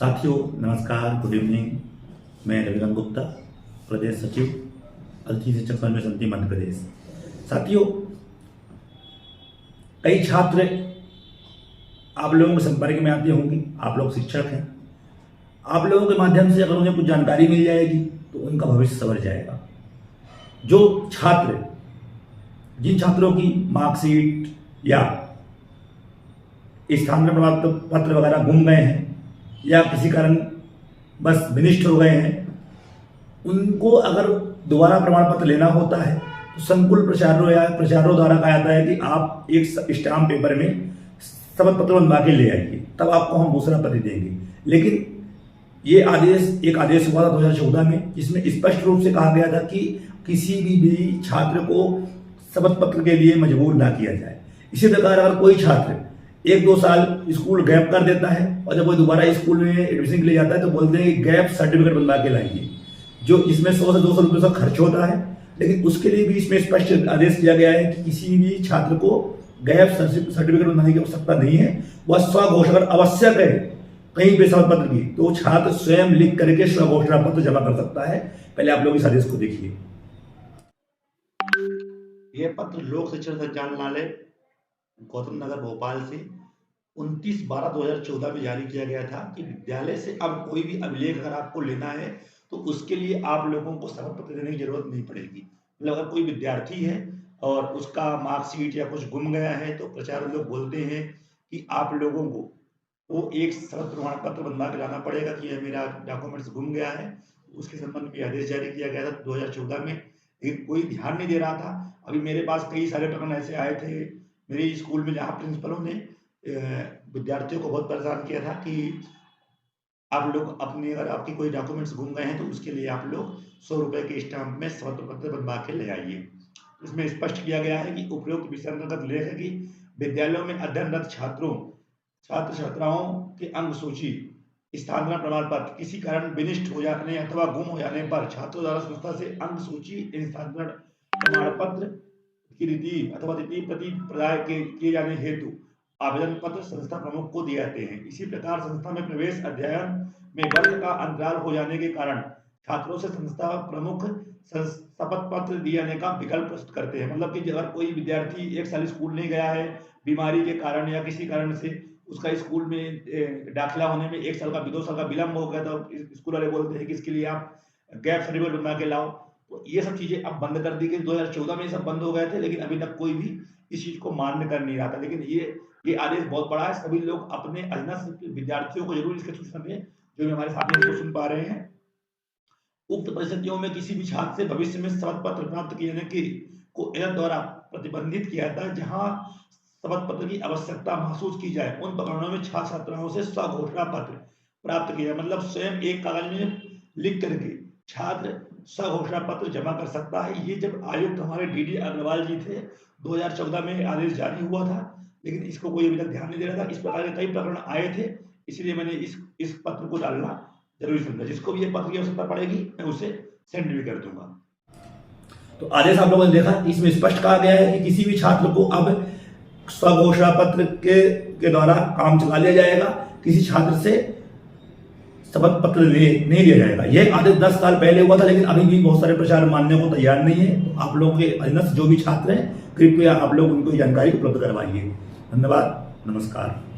साथियों नमस्कार, good evening. मैं रविकांत गुप्ता, प्रदेश सचिव अतिथि शिक्षक संघ समिति मध्य प्रदेश। साथियों, कई छात्र आप लोगों के संपर्क में आते होंगे। आप लोग शिक्षक हैं, आप लोगों के माध्यम से अगर उन्हें कुछ जानकारी मिल जाएगी तो उनका भविष्य संवर जाएगा। जिन छात्रों की मार्कशीट या स्थानांतरण प्रमाण पत्र वगैरह गुम गए हैं या किसी कारण बस विनिष्ट हो गए हैं, उनको अगर दोबारा प्रमाण पत्र लेना होता है तो संकुल प्रचारों द्वारा कहा जाता है कि आप एक स्टाम्प पेपर में शपथ पत्र बनवा के ले आइए, तब आपको हम दूसरा पत्र देंगे। लेकिन ये एक आदेश हुआ था 2014 में, जिसमें स्पष्ट रूप से कहा गया था कि किसी भी छात्र को शपथ पत्र के लिए मजबूर ना किया जाए। इसी प्रकार अगर कोई छात्र 1-2 साल स्कूल गैप कर देता है और जब वो दोबारा स्कूल में एडमिशन के लिए जाता है तो बोलते हैं कि गैप सर्टिफिकेट बनवा के लाइए, जो इसमें 100 से 200 रुपये का खर्च होता है। लेकिन उसके लिए भी इसमें स्पष्ट आदेश दिया गया है कि किसी भी छात्र को गैप सर्टिफिकेट बनवाने की आवश्यकता नहीं है। वह स्वघोषणा आवश्यक है कहीं पे शपथ पत्र की, तो छात्र स्वयं लिख करके स्वघोषणा पत्र जमा कर सकता है। पहले आप लोग इस आदेश को देखिए। यह पत्र लोक शिक्षण संचालनालय गौतम नगर भोपाल से 29/12/2014 में जारी किया गया था कि विद्यालय से अब कोई भी अभिलेख अगर आपको लेना है तो उसके लिए आप लोगों को शपथ पत्र देने की जरूरत नहीं पड़ेगी। मतलब अगर कोई विद्यार्थी है और उसका मार्कशीट या कुछ गुम गया है तो प्रचारक लोग बोलते हैं कि आप लोगों को वो एक शपथ प्रमाण पत्र बनवा के लाना पड़ेगा कि यह मेरा डॉक्यूमेंट्स गुम गया है। उसके संबंध में आदेश जारी किया गया था 2014 में, लेकिन कोई ध्यान नहीं दे रहा था। अभी मेरे पास कई सारे प्रकरण ऐसे आए थे मेरे स्कूल में, जहाँ प्रिंसिपलों ने विद्यार्थियों को बहुत परेशान किया था कि आप लोग अगर आपकी कोई डॉक्यूमेंट्स गुम गए हैं तो उसके लिए आप लोग 100 रुपए के स्टाम्प में शपथ पत्र बनवा के ले आइए। इसमें स्पष्ट किया गया है कि उपरोक्त विषय अंतर्गत उल्लेख है कि विद्यालयों में अध्ययनरत छात्र छात्राओं के अंक सूची, स्थानांतरण प्रमाण पत्र किसी कारण विनिष्ट हो जाने अथवा गुम हो जाने पर छात्रों द्वारा संस्था से अंक सूची, स्थानांतरण प्रमाण पत्र की रीति अथवा द्वितीय प्रति प्रदान किए जाने हेतु आवेदन पत्र संस्था प्रमुख को दिए जाते हैं। इसी प्रकार संस्था में प्रवेश अध्ययन में वर्ष का अंतराल हो जाने के कारण छात्रों से संस्था प्रमुख शपथ पत्र दिए जाने का विकल्प प्रस्तुत करते हैं। मतलब कि अगर कोई विद्यार्थी 1 साल स्कूल नहीं गया है बीमारी के कारण या किसी कारण से उसका स्कूल में दाखिला होने में 1 साल का 2 साल का विलम्ब हो गया, तो स्कूल वाले बोलते हैं कि इसके लिए आप गैप सर्टिफिकेट बनवा के लाओ। तो ये सब चीजें अब बंद कर दी गई। 2014 में ये सब बंद हो गए थे, लेकिन अभी तक कोई भी इस चीज को मान्य कर नहीं रहा था। लेकिन ये आदेश बहुत बड़ा है। सभी लोग अपने अधीनस्थ विद्यार्थियों को जरूर इसके सूचना दें, जो भी हमारे साथी इसको सुन पा रहे हैं। उक्त परिस्थितियों में किसी भी छात्र से भविष्य में शपथ पत्र प्राप्त किए जाने की को एजेंट द्वारा प्रतिबंधित किया जाता है। जहां शपथ पत्र की आवश्यकता महसूस की जाए उन प्रकरणों में छात्र छात्राओं से स्वघोषणा पत्र प्राप्त किया, मतलब स्वयं एक कागज में लिख करके छात्र स्वघोषणा पत्र जमा कर सकता है। ये जब आयुक्त हमारे डीडी अग्रवाल जी थे 2014 में आदेश जारी हुआ था, लेकिन इसको कोई अभी तक ध्यान नहीं दे रहा था। इस प्रकार के कई प्रकरण आए थे, इसलिए मैंने इस पत्र को डालना जरूरी समझा। जिसको भी ये पत्र की आवश्यकता पड़ेगी मैं उसे सेंड भी कर दूंगा। तो आदेश आप लोगों ने देखा, इसमें स्पष्ट कहा गया है कि किसी भी छात्र को अब स्वघोषणा पत्र के द्वारा काम चला लिया जाएगा, किसी छात्र से शपथ पत्र नहीं दिया जाएगा। यह आदेश 10 साल पहले हुआ था, लेकिन अभी भी बहुत सारे प्रचार मानने को तैयार नहीं है। तो आप लोगों के अधीनस्थ जो भी छात्र हैं, कृपया आप लोग उनको जानकारी उपलब्ध करवाइए। धन्यवाद, नमस्कार।